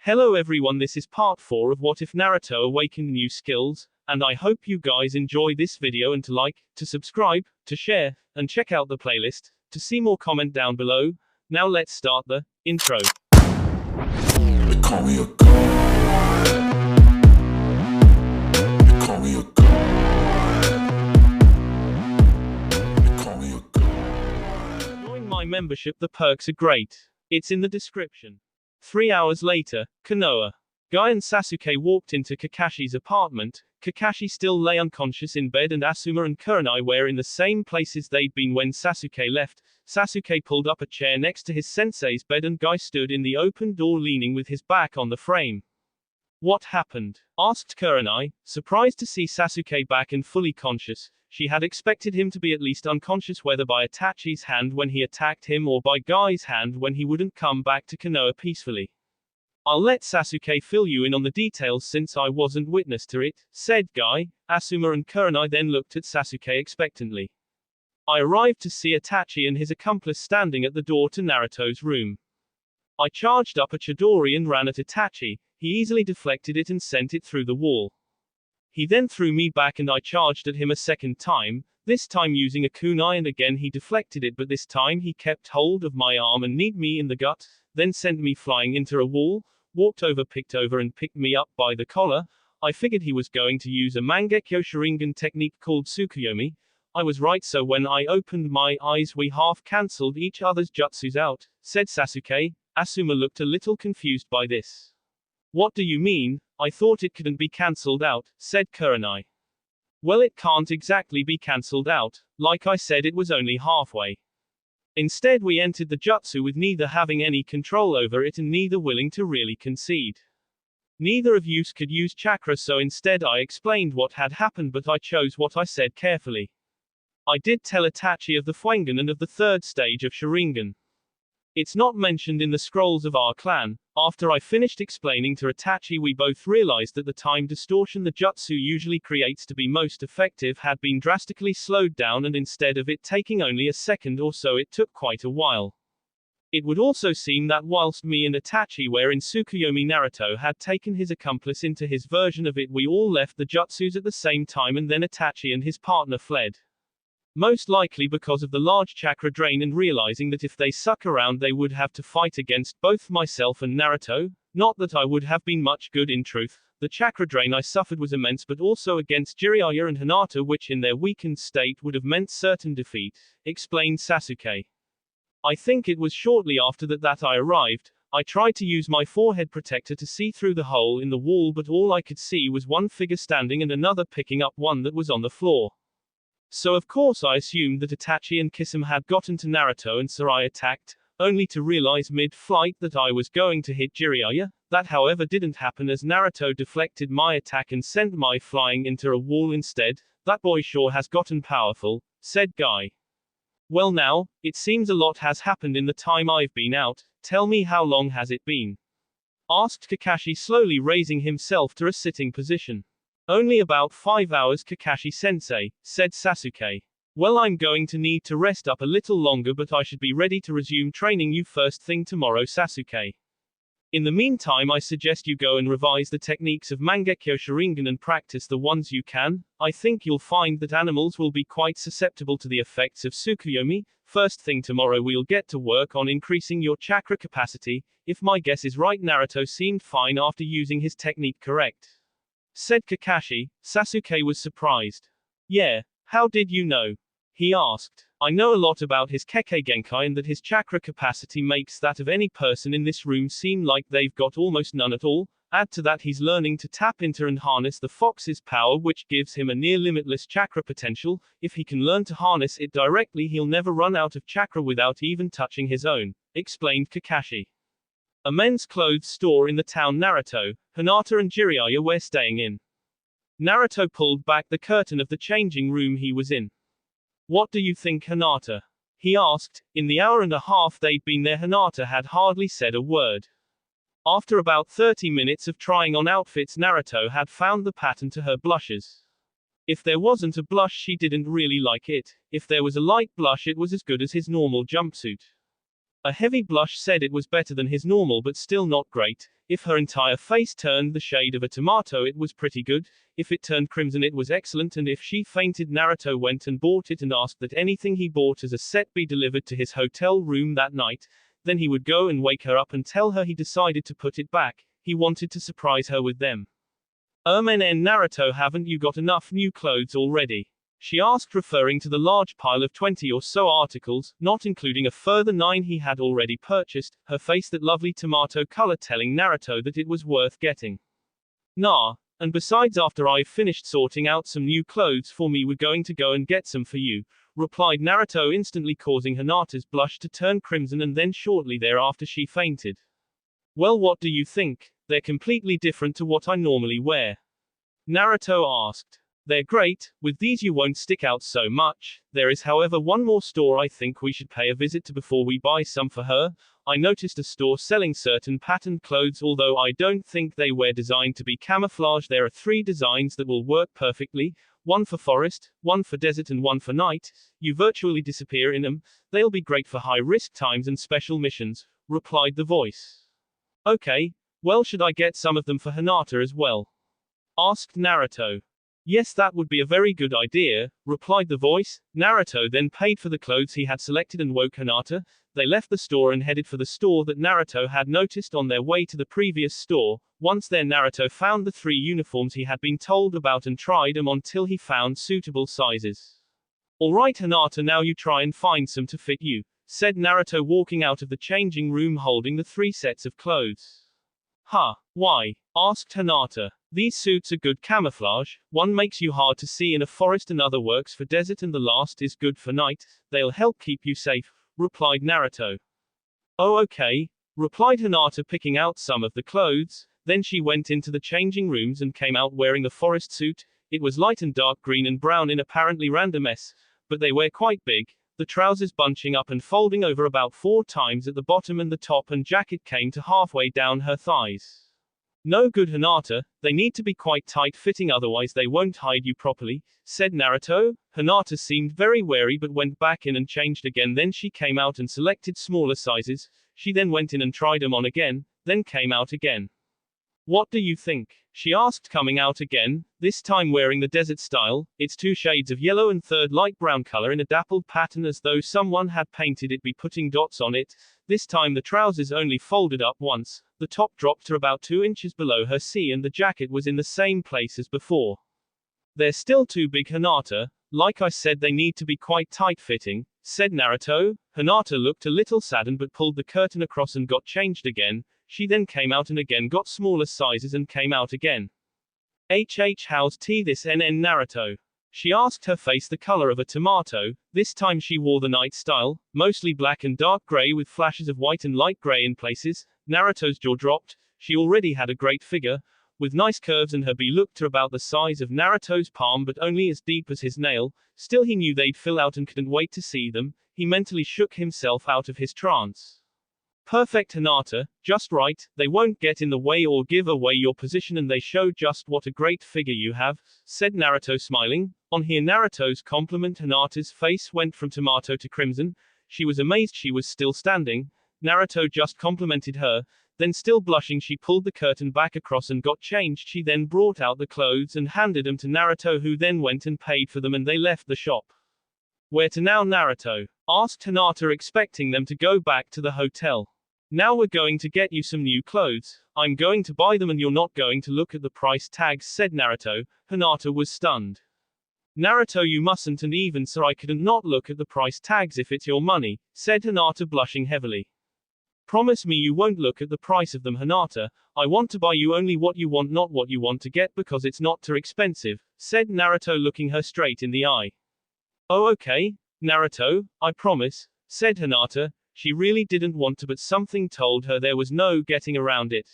Hello everyone, this is part 4 of What If Naruto Awakened New Skills, and I hope you guys enjoy this video and to like, to subscribe, to share, and check out the playlist, to see more comment down below. Now let's start the intro. They call me a god. They call me a god. They call me a god. Join my membership, the perks are great. It's in the description. 3 hours later, Konoha. Guy and Sasuke walked into Kakashi's apartment. Kakashi still lay unconscious in bed and Asuma and Kurenai were in the same places they'd been when Sasuke left. Sasuke pulled up a chair next to his sensei's bed and Guy stood in the open door leaning with his back on the frame. What happened? Asked Kurenai, surprised to see Sasuke back and fully conscious. She had expected him to be at least unconscious, whether by Itachi's hand when he attacked him or by Guy's hand when he wouldn't come back to Konoha peacefully. I'll let Sasuke fill you in on the details since I wasn't witness to it, said Guy. Asuma and Kurenai then looked at Sasuke expectantly. I arrived to see Itachi and his accomplice standing at the door to Naruto's room. I charged up a Chidori and ran at Itachi. He easily deflected it and sent it through the wall. He then threw me back and I charged at him a second time, this time using a kunai, and again he deflected it, but this time he kept hold of my arm and kneed me in the gut, then sent me flying into a wall, walked over and picked me up by the collar. I figured he was going to use a Mangekyo Sharingan technique called Tsukuyomi. I was right, so when I opened my eyes we half cancelled each other's jutsus out, said Sasuke. Asuma looked a little confused by this. What do you mean? I thought it couldn't be cancelled out, said Kurenai. Well, it can't exactly be cancelled out. Like I said, it was only halfway. Instead we entered the jutsu with neither having any control over it and neither willing to really concede. Neither of you could use chakra, so instead I explained what had happened, but I chose what I said carefully. I did tell Itachi of the Fuengan and of the third stage of Sharingan. It's not mentioned in the scrolls of our clan. After I finished explaining to Itachi, we both realized that the time distortion the jutsu usually creates to be most effective had been drastically slowed down, and instead of it taking only a second or so, it took quite a while. It would also seem that whilst me and Itachi were in Tsukuyomi, Naruto had taken his accomplice into his version of it. We all left the jutsus at the same time, and then Itachi and his partner fled. Most likely because of the large chakra drain, and realizing that if they stuck around they would have to fight against both myself and Naruto. Not that I would have been much good in truth. The chakra drain I suffered was immense, but also against Jiraiya and Hinata, which in their weakened state would have meant certain defeat, explained Sasuke. I think it was shortly after that I arrived. I tried to use my forehead protector to see through the hole in the wall, but all I could see was one figure standing and another picking up one that was on the floor. So of course I assumed that Itachi and Kisame had gotten to Naruto and so I attacked, only to realize mid-flight that I was going to hit Jiraiya. That however didn't happen, as Naruto deflected my attack and sent my flying into a wall instead. That boy sure has gotten powerful, said Guy. Well, now, it seems a lot has happened in the time I've been out. Tell me, how long has it been? Asked Kakashi, slowly raising himself to a sitting position. Only about 5 hours, Kakashi-sensei, said Sasuke. Well, I'm going to need to rest up a little longer, but I should be ready to resume training you first thing tomorrow, Sasuke. In the meantime, I suggest you go and revise the techniques of Mangekyo Sharingan and practice the ones you can. I think you'll find that animals will be quite susceptible to the effects of Tsukuyomi. First thing tomorrow we'll get to work on increasing your chakra capacity. If my guess is right, Naruto seemed fine after using his technique correct, said Kakashi. Sasuke was surprised. Yeah, how did you know? He asked. I know a lot about his Kekkei Genkai and that his chakra capacity makes that of any person in this room seem like they've got almost none at all. Add to that he's learning to tap into and harness the fox's power, which gives him a near limitless chakra potential. If he can learn to harness it directly, he'll never run out of chakra without even touching his own, explained Kakashi. A men's clothes store in the town Naruto, Hinata and Jiraiya were staying in. Naruto pulled back the curtain of the changing room he was in. What do you think, Hinata? He asked. In the hour and a half they'd been there, Hinata had hardly said a word. After about 30 minutes of trying on outfits, Naruto had found the pattern to her blushes. If there wasn't a blush, she didn't really like it. If there was a light blush, it was as good as his normal jumpsuit. A heavy blush said it was better than his normal but still not great. If her entire face turned the shade of a tomato it was pretty good, if it turned crimson it was excellent, and if she fainted Naruto went and bought it and asked that anything he bought as a set be delivered to his hotel room that night. Then he would go and wake her up and tell her he decided to put it back. He wanted to surprise her with them. Naruto, haven't you got enough new clothes already? She asked, referring to the large pile of 20 or so articles, not including a further 9 he had already purchased, her face that lovely tomato color telling Naruto that it was worth getting. Nah, and besides after I've finished sorting out some new clothes for me we're going to go and get some for you, replied Naruto, instantly causing Hinata's blush to turn crimson, and then shortly thereafter she fainted. Well, what do you think? They're completely different to what I normally wear. Naruto asked. They're great, with these you won't stick out so much. There is however one more store I think we should pay a visit to before we buy some for her. I noticed a store selling certain patterned clothes, although I don't think they were designed to be camouflage. There are 3 designs that will work perfectly. One for forest, one for desert, and one for night. You virtually disappear in them. They'll be great for high-risk times and special missions, replied the voice. Okay, well, should I get some of them for Hinata as well? Asked Naruto. Yes, that would be a very good idea, replied the voice. Naruto then paid for the clothes he had selected and woke Hinata. They left the store and headed for the store that Naruto had noticed on their way to the previous store. Once there, Naruto found the 3 uniforms he had been told about and tried them on till he found suitable sizes. Alright Hinata, now you try and find some to fit you, said Naruto, walking out of the changing room holding the 3 sets of clothes. Huh, why? Asked Hinata. These suits are good camouflage. One makes you hard to see in a forest, another works for desert, and the last is good for night. They'll help keep you safe, replied Naruto. Oh okay, replied Hinata, picking out some of the clothes. Then she went into the changing rooms and came out wearing the forest suit. It was light and dark green and brown in apparently random mess, but they were quite big, the trousers bunching up and folding over about 4 times at the bottom, and the top and jacket came to halfway down her thighs. No good Hinata, they need to be quite tight-fitting, otherwise they won't hide you properly, said Naruto. Hinata seemed very wary but went back in and changed again. Then she came out and selected smaller sizes. She then went in and tried them on again, then came out again. What do you think? She asked, coming out again, this time wearing the desert style. It's 2 shades of yellow and 3rd light brown color in a dappled pattern as though someone had painted it, be putting dots on it. This time the trousers only folded up once, the top dropped to about 2 inches below her C, and the jacket was in the same place as before. They're still too big Hinata, like I said they need to be quite tight-fitting, said Naruto. Hinata looked a little saddened but pulled the curtain across and got changed again. She then came out and again got smaller sizes and came out again. How's this Naruto? She asked, her face the color of a tomato. This time she wore the night style, mostly black and dark gray with flashes of white and light gray in places. Naruto's jaw dropped. She already had a great figure, with nice curves, and her B looked to about the size of Naruto's palm but only as deep as his nail. Still he knew they'd fill out and couldn't wait to see them. He mentally shook himself out of his trance. Perfect Hinata, just right, they won't get in the way or give away your position, and they show just what a great figure you have, said Naruto, smiling. On hearing Naruto's compliment, Hinata's face went from tomato to crimson. She was amazed she was still standing. Naruto just complimented her. Then, still blushing, she pulled the curtain back across and got changed. She then brought out the clothes and handed them to Naruto, who then went and paid for them, and they left the shop. Where to now, Naruto? Asked Hinata, expecting them to go back to the hotel. Now we're going to get you some new clothes. I'm going to buy them and you're not going to look at the price tags, said Naruto. Hinata was stunned. Naruto, you mustn't, and even so I couldn't not look at the price tags if it's your money, said Hinata, blushing heavily. Promise me you won't look at the price of them, Hinata. I want to buy you only what you want, not what you want to get, because it's not too expensive, said Naruto, looking her straight in the eye. Oh okay, Naruto, I promise, said Hinata. She really didn't want to, but something told her there was no getting around it.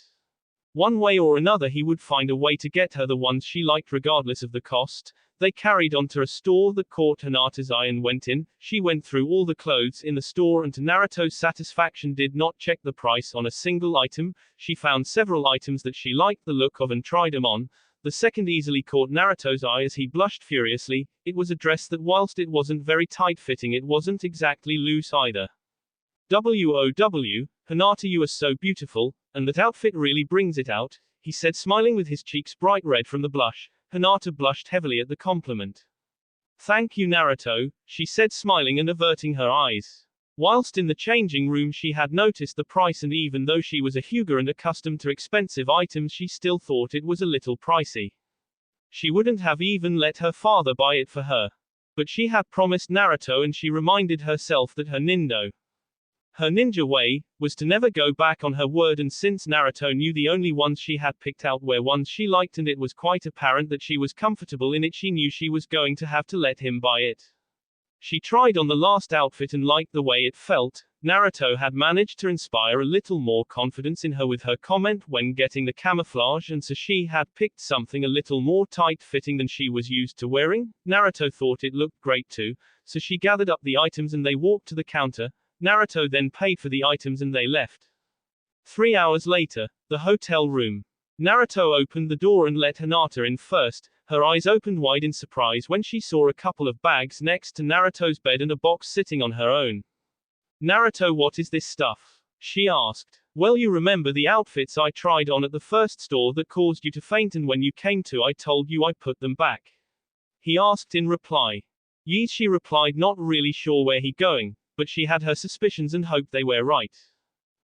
One way or another he would find a way to get her the ones she liked regardless of the cost. They carried on to a store that caught Hinata's eye and went in. She went through all the clothes in the store and to Naruto's satisfaction did not check the price on a single item. She found several items that she liked the look of and tried them on. The second easily caught Naruto's eye as he blushed furiously. It was a dress that, whilst it wasn't very tight-fitting, it wasn't exactly loose either. WOW, Hinata, you are so beautiful, and that outfit really brings it out, he said, smiling with his cheeks bright red from the blush. Hinata blushed heavily at the compliment. Thank you, Naruto, she said, smiling and averting her eyes. Whilst in the changing room, she had noticed the price, and even though she was a Hyuga and accustomed to expensive items, she still thought it was a little pricey. She wouldn't have even let her father buy it for her. But she had promised Naruto, and she reminded herself that her ninja way, was to never go back on her word, and since Naruto knew the only ones she had picked out were ones she liked, and it was quite apparent that she was comfortable in it, she knew she was going to have to let him buy it. She tried on the last outfit and liked the way it felt. Naruto had managed to inspire a little more confidence in her with her comment when getting the camouflage, and so she had picked something a little more tight-fitting than she was used to wearing. Naruto thought it looked great too, so she gathered up the items and they walked to the counter. Naruto then paid for the items and they left. 3 hours later, the hotel room. Naruto opened the door and let Hinata in first. Her eyes opened wide in surprise when she saw a couple of bags next to Naruto's bed and a box sitting on her own. Naruto, what is this stuff? She asked. Well, you remember the outfits I tried on at the first store that caused you to faint, and when you came to I told you I put them back? He asked in reply. Yes, she replied, not really sure where he going, but she had her suspicions and hoped they were right.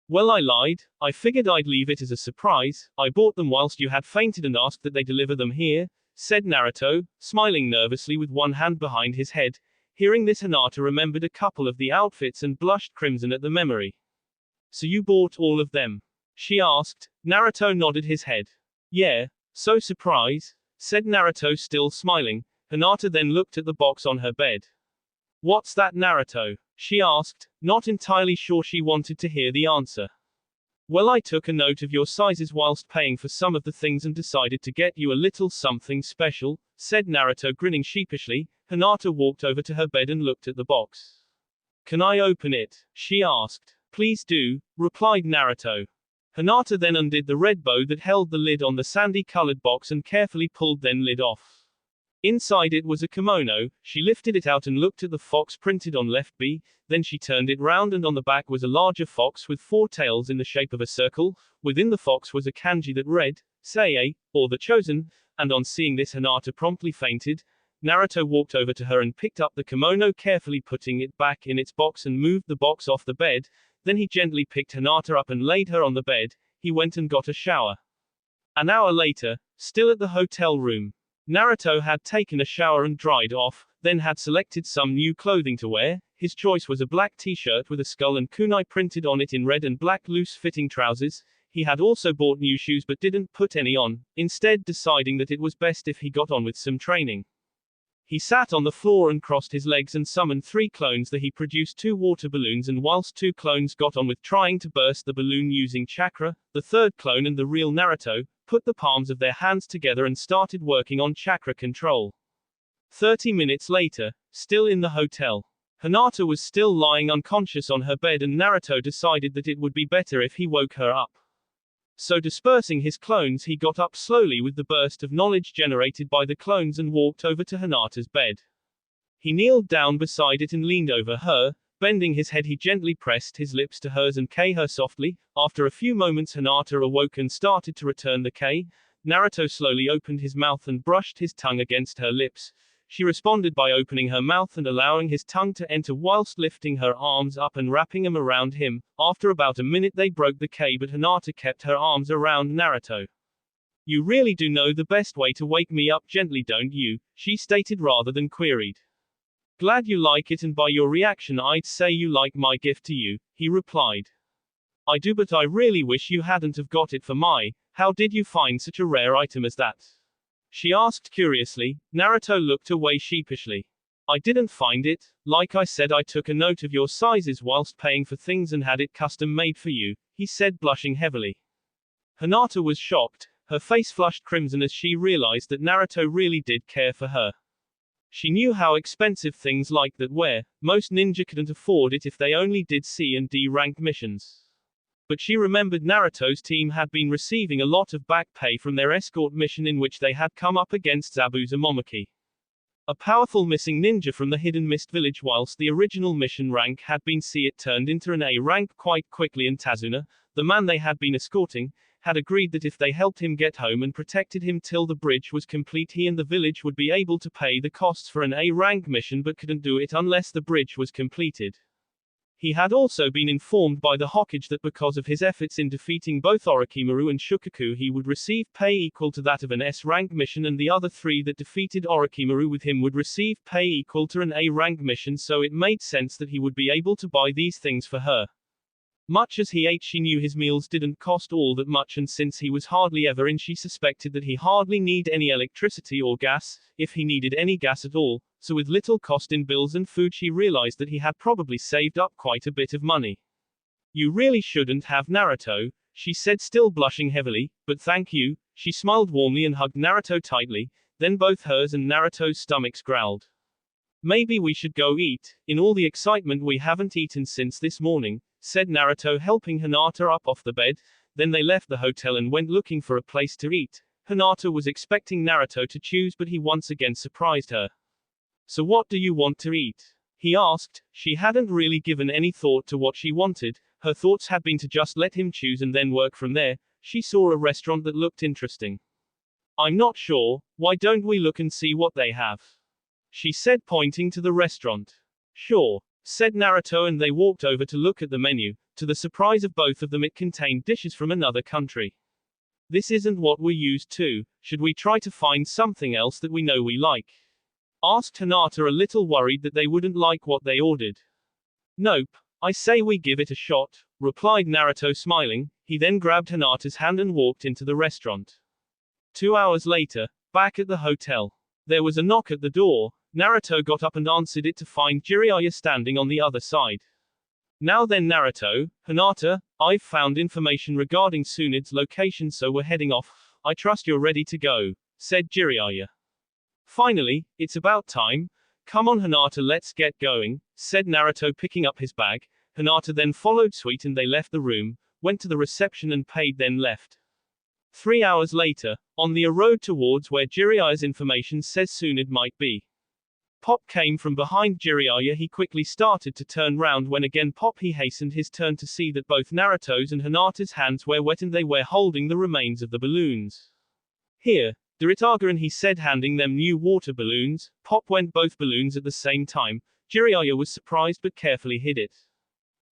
Well, I lied. I figured I'd leave it as a surprise. I bought them whilst you had fainted and asked that they deliver them here, said Naruto, smiling nervously with one hand behind his head. Hearing this, Hinata remembered a couple of the outfits and blushed crimson at the memory. So you bought all of them? She asked. Naruto nodded his head. Yeah, so surprise, said Naruto, still smiling. Hinata then looked at the box on her bed. What's that, Naruto? She asked, not entirely sure she wanted to hear the answer. Well, I took a note of your sizes whilst paying for some of the things and decided to get you a little something special, said Naruto, grinning sheepishly. Hinata walked over to her bed and looked at the box. Can I open it? She asked. Please do, replied Naruto. Hinata then undid the red bow that held the lid on the sandy-colored box and carefully pulled the lid off. Inside it was a kimono. She lifted it out and looked at the fox printed on left B, then she turned it round and on the back was a larger fox with 4 tails in the shape of a circle. Within the fox was a kanji that read, Sei, or the chosen, and on seeing this Hinata promptly fainted. Naruto walked over to her and picked up the kimono, carefully putting it back in its box and moved the box off the bed. Then he gently picked Hinata up and laid her on the bed. He went and got a shower. An hour later, still at the hotel room. Naruto had taken a shower and dried off, then had selected some new clothing to wear. His choice was a black t-shirt with a skull and kunai printed on it in red and black loose-fitting trousers. He had also bought new shoes but didn't put any on, instead deciding that it was best if he got on with some training. He sat on the floor and crossed his legs and summoned 3 clones. He produced 2 water balloons, and whilst 2 clones got on with trying to burst the balloon using chakra, the 3rd clone and the real Naruto put the palms of their hands together and started working on chakra control. 30 minutes later, still in the hotel. Hinata was still lying unconscious on her bed, and Naruto decided that it would be better if he woke her up. So dispersing his clones, he got up slowly with the burst of knowledge generated by the clones and walked over to Hinata's bed. He kneeled down beside it and leaned over her. Bending his head, he gently pressed his lips to hers and kissed her softly. After a few moments, Hinata awoke and started to return the kiss. Naruto slowly opened his mouth and brushed his tongue against her lips. She responded by opening her mouth and allowing his tongue to enter whilst lifting her arms up and wrapping them around him. After about a minute they broke the kiss, but Hinata kept her arms around Naruto. You really do know the best way to wake me up gently, don't you? She stated rather than queried. Glad you like it, and by your reaction I'd say you like my gift to you, he replied. I do, but I really wish you hadn't have got it for my. How did you find such a rare item as that? She asked curiously. Naruto looked away sheepishly. I didn't find it. Like I said, I took a note of your sizes whilst paying for things and had it custom made for you, he said, blushing heavily. Hinata was shocked. Her face flushed crimson as she realized that Naruto really did care for her. She knew how expensive things like that were. Most ninja couldn't afford it if they only did C and D ranked missions. But she remembered Naruto's team had been receiving a lot of back pay from their escort mission in which they had come up against Zabuza Momoki. A powerful missing ninja from the hidden mist village. Whilst the original mission rank had been C, it turned into an A rank quite quickly, and Tazuna, the man they had been escorting, had agreed that if they helped him get home and protected him till the bridge was complete, he and the village would be able to pay the costs for an A rank mission, but couldn't do it unless the bridge was completed. He had also been informed by the Hokage that because of his efforts in defeating both Orochimaru and Shukaku, he would receive pay equal to that of an S-rank mission, and the other three that defeated Orochimaru with him would receive pay equal to an A-rank mission, so it made sense that he would be able to buy these things for her. Much as he ate, she knew his meals didn't cost all that much, and since he was hardly ever in, she suspected that he hardly need any electricity or gas, if he needed any gas at all, so with little cost in bills and food, she realized that he had probably saved up quite a bit of money. You really shouldn't have, Naruto, she said, still blushing heavily, but thank you. She smiled warmly and hugged Naruto tightly, then both hers and Naruto's stomachs growled. Maybe we should go eat. In all the excitement, we haven't eaten since this morning, said Naruto, helping Hinata up off the bed. Then they left the hotel and went looking for a place to eat. Hinata was expecting Naruto to choose, but he once again surprised her. So what do you want to eat? He asked. She hadn't really given any thought to what she wanted. Her thoughts had been to just let him choose and then work from there. She saw a restaurant that looked interesting. I'm not sure. Why don't we look and see what they have? She said, pointing to the restaurant. Sure, said Naruto, and they walked over to look at the menu. To the surprise of both of them, it contained dishes from another country. This isn't what we're used to. Should we try to find something else that we know we like? Asked Hinata, a little worried that they wouldn't like what they ordered. Nope, I say we give it a shot, replied Naruto, smiling. He then grabbed Hinata's hand and walked into the restaurant. 2 hours later, back at the hotel. There was a knock at the door. Naruto got up and answered it to find Jiraiya standing on the other side. Now then, Naruto, Hinata, I've found information regarding Tsunde's location, so we're heading off. I trust you're ready to go, said Jiraiya. Finally, it's about time. Come on, Hinata, let's get going, said Naruto, picking up his bag. Hinata then followed suit and they left the room, went to the reception and paid, then left. 3 hours later, on the road towards where Jiraiya's information says Tsunde might be. Pop came from behind Jiraiya. He quickly started to turn round when again Pop he hastened his turn to see that both Naruto's and Hinata's hands were wet and they were holding the remains of the balloons. Here, Duritaga, and he said, handing them new water balloons. Pop went both balloons at the same time. Jiraiya was surprised but carefully hid it.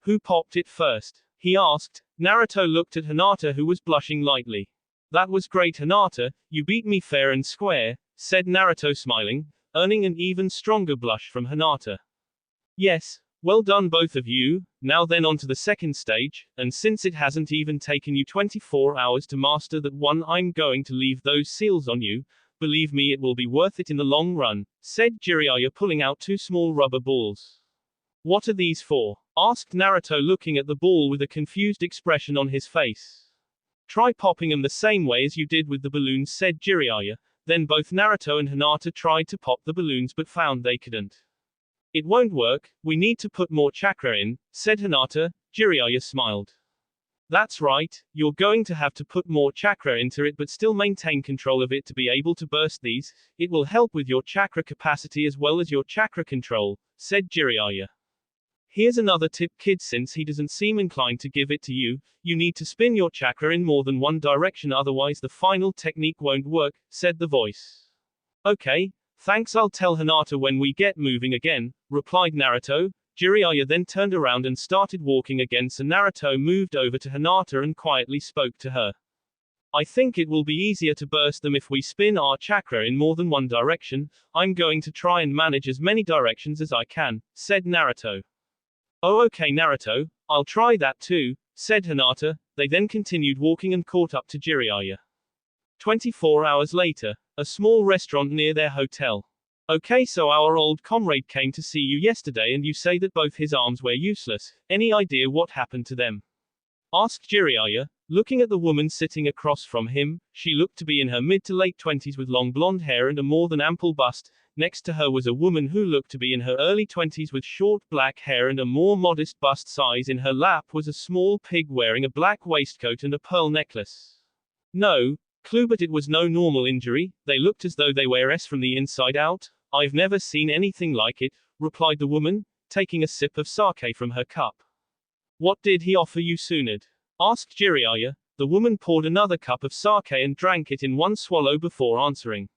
Who popped it first? He asked. Naruto looked at Hinata, who was blushing lightly. That was great, Hinata, you beat me fair and square, said Naruto, smiling, earning an even stronger blush from Hinata. Yes, well done both of you. Now then, on to the second stage, and since it hasn't even taken you 24 hours to master that one, I'm going to leave those seals on you. Believe me, it will be worth it in the long run, said Jiraiya, pulling out 2 small rubber balls. What are these for? Asked Naruto, looking at the ball with a confused expression on his face. Try popping them the same way as you did with the balloons, said Jiraiya. Then both Naruto and Hinata tried to pop the balloons but found they couldn't. It won't work, we need to put more chakra in, said Hinata. Jiraiya smiled. That's right, you're going to have to put more chakra into it but still maintain control of it to be able to burst these. It will help with your chakra capacity as well as your chakra control, said Jiraiya. Here's another tip, kid, since he doesn't seem inclined to give it to you, you need to spin your chakra in more than one direction, otherwise the final technique won't work, said the voice. Okay, thanks, I'll tell Hinata when we get moving again, replied Naruto. Jiraiya then turned around and started walking again, so Naruto moved over to Hinata and quietly spoke to her. I think it will be easier to burst them if we spin our chakra in more than one direction. I'm going to try and manage as many directions as I can, said Naruto. Oh okay, Naruto, I'll try that too, said Hinata. They then continued walking and caught up to Jiraiya. 24 hours later, a small restaurant near their hotel. Okay, so our old comrade came to see you yesterday and you say that both his arms were useless. Any idea what happened to them? Asked Jiraiya, looking at the woman sitting across from him. She looked to be in her mid to late 20s with long blonde hair and a more than ample bust. Next to her was a woman who looked to be in her early 20s with short black hair and a more modest bust size. In her lap was a small pig wearing a black waistcoat and a pearl necklace. No clue, but it was no normal injury. They looked as though they were from the inside out. I've never seen anything like it, replied the woman, taking a sip of sake from her cup. What did he offer you, Tsunade? Asked Jiraiya. The woman poured another cup of sake and drank it in one swallow before answering.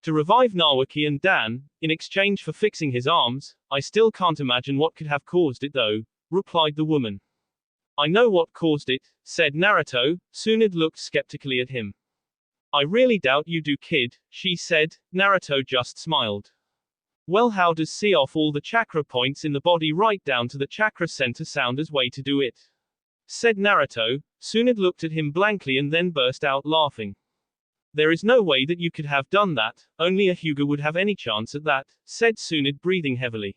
To revive Nawaki and Dan, in exchange for fixing his arms. I still can't imagine what could have caused it though, replied the woman. I know what caused it, said Naruto. Tsunade looked skeptically at him. I really doubt you do, kid, she said. Naruto just smiled. Well, how does see off all the chakra points in the body right down to the chakra center sound as way to do it? Said Naruto. Tsunade looked at him blankly and then burst out laughing. There is no way that you could have done that, only a Hyuga would have any chance at that, said Tsunade, breathing heavily.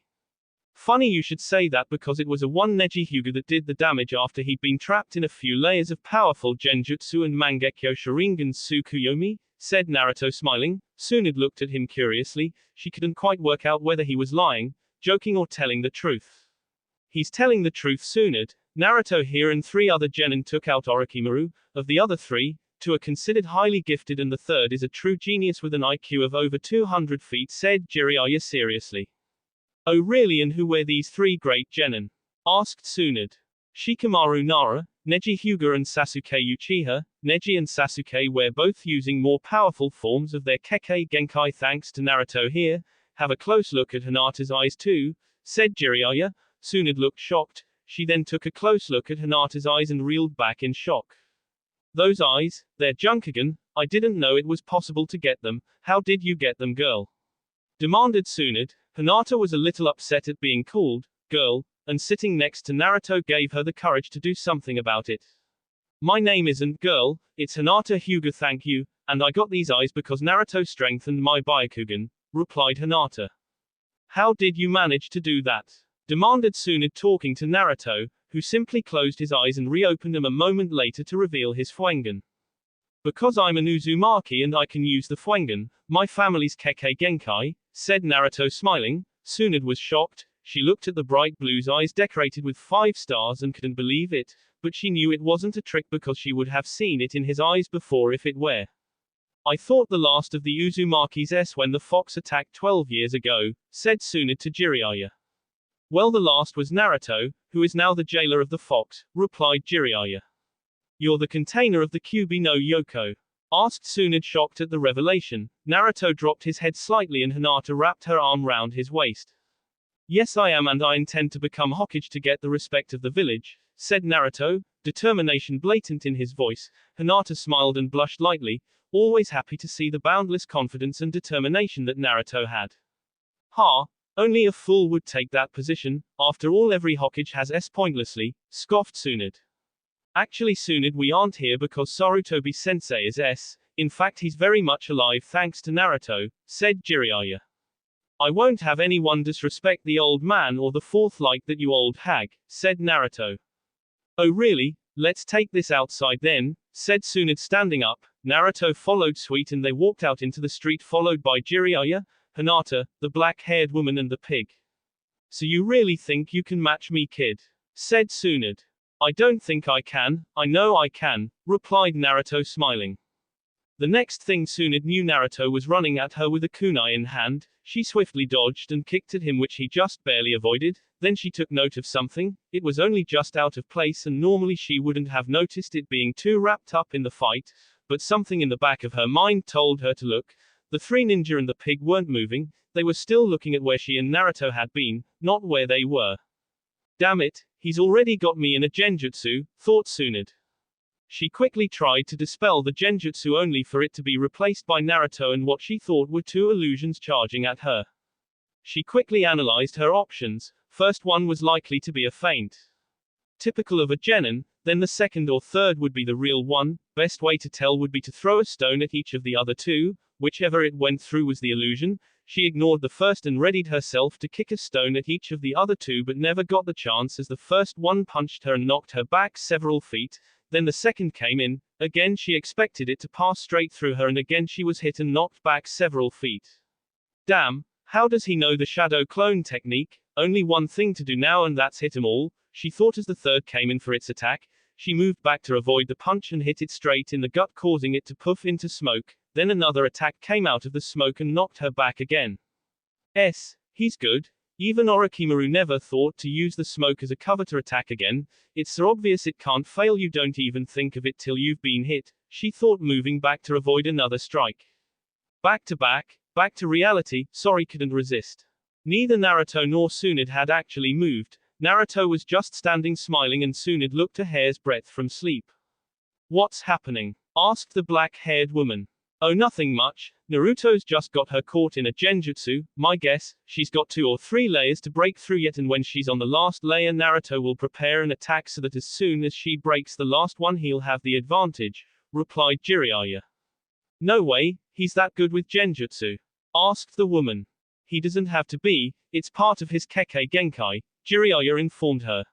Funny you should say that, because it was a one Neji Hyuga that did the damage after he'd been trapped in a few layers of powerful Genjutsu and Mangekyo Sharingan Tsukuyomi, said Naruto, smiling. Tsunade looked at him curiously. She couldn't quite work out whether he was lying, joking, or telling the truth. He's telling the truth, Tsunade. Naruto here and 3 other genin took out Orochimaru. Of the other 3, 2 are considered highly gifted and the third is a true genius with an IQ of over 200 feet, said Jiraiya seriously. Oh really, and who were these 3 great genin? Asked Tsunade. Shikamaru Nara, Neji Hyuga and Sasuke Uchiha. Neji and Sasuke were both using more powerful forms of their Kekkei Genkai. Thanks to Naruto here. Have a close look at Hinata's eyes too, said Jiraiya. Tsunade looked shocked. She then took a close look at Hinata's eyes and reeled back in shock. Those eyes, they're Junkagen. I didn't know it was possible to get them. How did you get them, girl? Demanded Tsunade. Hinata was a little upset at being called girl, and sitting next to Naruto gave her the courage to do something about it. My name isn't girl, it's Hinata Hyuga, thank you, and I got these eyes because Naruto strengthened my Byakugan, replied Hinata. How did you manage to do that? Demanded Tsunade, talking to Naruto, who simply closed his eyes and reopened them a moment later to reveal his Fuengan. Because I'm an Uzumaki and I can use the Fuengan, my family's Kekkei Genkai, said Naruto, smiling. Tsunade was shocked. She looked at the bright blue eyes decorated with 5 stars and couldn't believe it, but she knew it wasn't a trick because she would have seen it in his eyes before if it were. I thought the last of the Uzumaki's when the fox attacked 12 years ago, said Tsunade to Jiraiya. Well, the last was Naruto, who is now the jailer of the fox, replied Jiraiya. You're the container of the Kyuubi no Yoko? Asked Tsunade, shocked at the revelation. Naruto dropped his head slightly and Hinata wrapped her arm round his waist. Yes, I am, and I intend to become Hokage to get the respect of the village, said Naruto, determination blatant in his voice. Hinata smiled and blushed lightly, always happy to see the boundless confidence and determination that Naruto had. Ha! Only a fool would take that position. After all, every Hokage has pointlessly, scoffed Tsunade. Actually, Tsunade, we aren't here because Sarutobi sensei is in fact he's very much alive thanks to Naruto, said Jiraiya. I won't have anyone disrespect the old man or the 4th like that, you old hag, said Naruto. Oh really? Let's take this outside then, said Tsunade, standing up. Naruto followed suit and they walked out into the street followed by Jiraiya, Hinata, the black-haired woman and the pig. So you really think you can match me, kid? Said Tsunade. I don't think I can. I know I can, replied Naruto, smiling. The next thing Tsunade knew, Naruto was running at her with a kunai in hand. She swiftly dodged and kicked at him, which he just barely avoided. Then she took note of something. It was only just out of place and normally she wouldn't have noticed it being too wrapped up in the fight, but something in the back of her mind told her to look. The 3 ninja and the pig weren't moving. They were still looking at where she and Naruto had been, not where they were. Damn it, he's already got me in a genjutsu, thought Tsunade. She quickly tried to dispel the genjutsu only for it to be replaced by Naruto and what she thought were 2 illusions charging at her. She quickly analyzed her options. First one was likely to be a feint. Typical of a genin, then the second or third would be the real one. Best way to tell would be to throw a stone at each of the other 2, whichever it went through was the illusion. She ignored the first and readied herself to kick a stone at each of the other 2 but never got the chance as the first one punched her and knocked her back several feet. Then the second came in. Again she expected it to pass straight through her and again she was hit and knocked back several feet. Damn, how does he know the shadow clone technique? Only one thing to do now and that's hit 'em all, she thought as the third came in for its attack. She moved back to avoid the punch and hit it straight in the gut, causing it to puff into smoke. Then another attack came out of the smoke and knocked her back again. He's good. Even Orochimaru never thought to use the smoke as a cover to attack again. It's so obvious it can't fail, you don't even think of it till you've been hit, she thought, moving back to avoid another strike. Back to reality. Sorry, couldn't resist. Neither Naruto nor Tsunade had actually moved. Naruto was just standing smiling and Tsunade looked a hair's breadth from sleep. What's happening? Asked the black-haired woman. Oh, nothing much. Naruto's just got her caught in a genjutsu. My guess, she's got 2 or 3 layers to break through yet, and when she's on the last layer, Naruto will prepare an attack so that as soon as she breaks the last one, he'll have the advantage, replied Jiraiya. No way, he's that good with genjutsu? Asked the woman. He doesn't have to be, it's part of his Kekkei Genkai, Jiraiya informed her.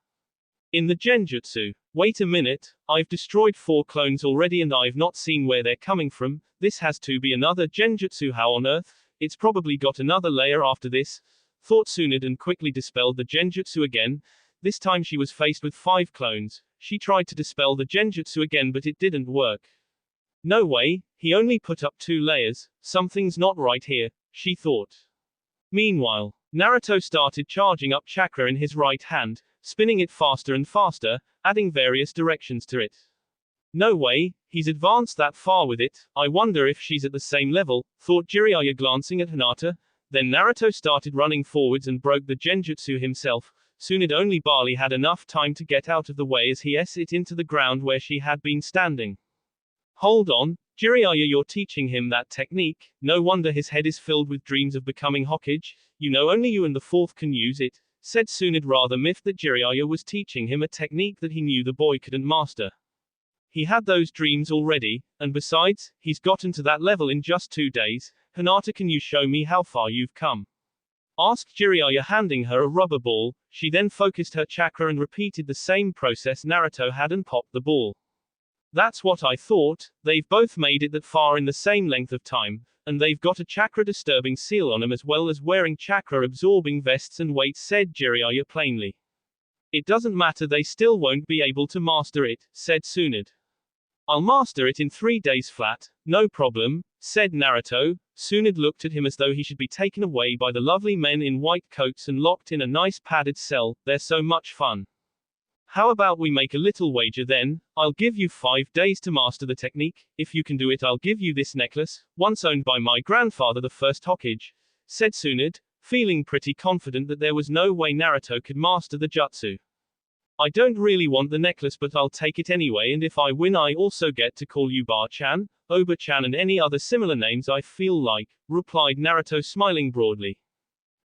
In the genjutsu. Wait a minute, I've destroyed 4 clones already and I've not seen where they're coming from. This has to be another genjutsu. How on earth? It's probably got another layer after this, thought Tsunade, and quickly dispelled the genjutsu again. This time she was faced with 5 clones. She tried to dispel the genjutsu again, but it didn't work. No way, he only put up 2 layers. Something's not right here, she thought. Meanwhile, Naruto started charging up chakra in his right hand, spinning it faster and faster, adding various directions to it. No way, he's advanced that far with it. I wonder if she's at the same level, thought Jiraiya, glancing at Hinata. Then Naruto started running forwards and broke the genjutsu himself. Tsunade only barely had enough time to get out of the way as he s-it into the ground where she had been standing. Hold on, Jiraiya, you're teaching him that technique? No wonder his head is filled with dreams of becoming Hokage. You know, only you and the 4th can use it, said Tsunade, rather miffed that Jiraiya was teaching him a technique that he knew the boy couldn't master. He had those dreams already, and besides, he's gotten to that level in just 2 days. Hinata, can you show me how far you've come? Asked Jiraiya, handing her a rubber ball. She then focused her chakra and repeated the same process Naruto had and popped the ball. That's what I thought. They've both made it that far in the same length of time, and they've got a chakra-disturbing seal on them as well as wearing chakra-absorbing vests and weights, said Jiraiya plainly. It doesn't matter, they still won't be able to master it, said Tsunade. I'll master it in 3 days flat, no problem, said Naruto. Tsunade looked at him as though he should be taken away by the lovely men in white coats and locked in a nice padded cell. They're so much fun. How about we make a little wager then? I'll give you 5 days to master the technique. If you can do it, I'll give you this necklace, once owned by my grandfather, the first Hokage, said Tsunade, feeling pretty confident that there was no way Naruto could master the jutsu. I don't really want the necklace, but I'll take it anyway, and if I win I also get to call you Bar-chan, Oba-chan and any other similar names I feel like, replied Naruto, smiling broadly.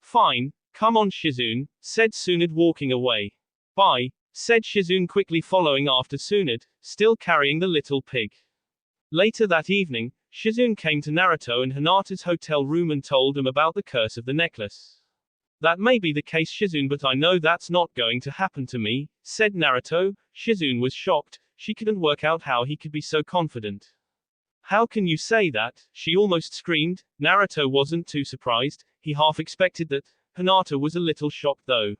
Fine, come on Shizune, said Tsunade, walking away. Bye, said Shizune, quickly following after Tsunade, still carrying the little pig. Later that evening, Shizune came to Naruto and Hinata's hotel room and told him about the curse of the necklace. That may be the case, Shizune, but I know that's not going to happen to me, said Naruto. Shizune was shocked. She couldn't work out how he could be so confident. How can you say that? She almost screamed. Naruto wasn't too surprised. He half expected that. Hinata was a little shocked though.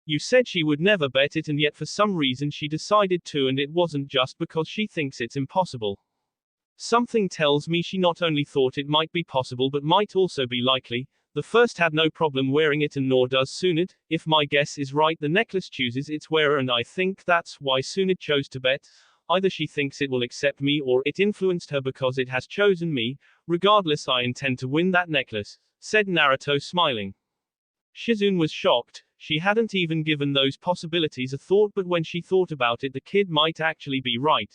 You said she would never bet it, and yet for some reason she decided to, and it wasn't just because she thinks it's impossible. Something tells me she not only thought it might be possible but might also be likely. The first had no problem wearing it, and nor does Tsunade. If my guess is right, the necklace chooses its wearer, and I think that's why Tsunade chose to bet. Either she thinks it will accept me or it influenced her because it has chosen me. Regardless, I intend to win that necklace, said Naruto, smiling. Shizune was shocked. She hadn't even given those possibilities a thought, but when she thought about it, the kid might actually be right.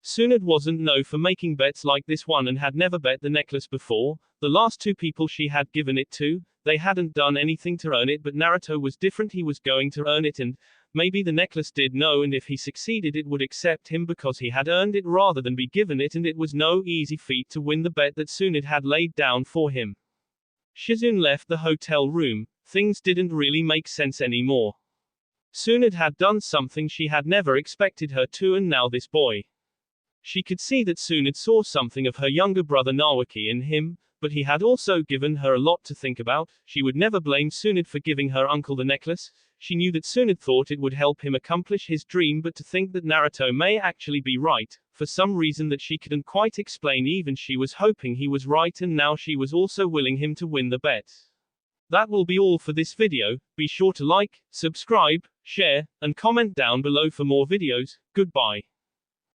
Tsunade wasn't known for making bets like this one and had never bet the necklace before. The last 2 people she had given it to, they hadn't done anything to earn it, but Naruto was different. He was going to earn it, and maybe the necklace did know, and if he succeeded it would accept him because he had earned it rather than be given it, and it was no easy feat to win the bet that Tsunade had laid down for him. Shizune left the hotel room. Things didn't really make sense anymore. Tsunade had done something she had never expected her to, and now this boy. She could see that Tsunade saw something of her younger brother Nawaki in him, but he had also given her a lot to think about. She would never blame Tsunade for giving her uncle the necklace. She knew that Tsunade thought it would help him accomplish his dream, but to think that Naruto may actually be right, for some reason that she couldn't quite explain, even she was hoping he was right, and now she was also willing him to win the bet. That will be all for this video. Be sure to like, subscribe, share, and comment down below for more videos. Goodbye.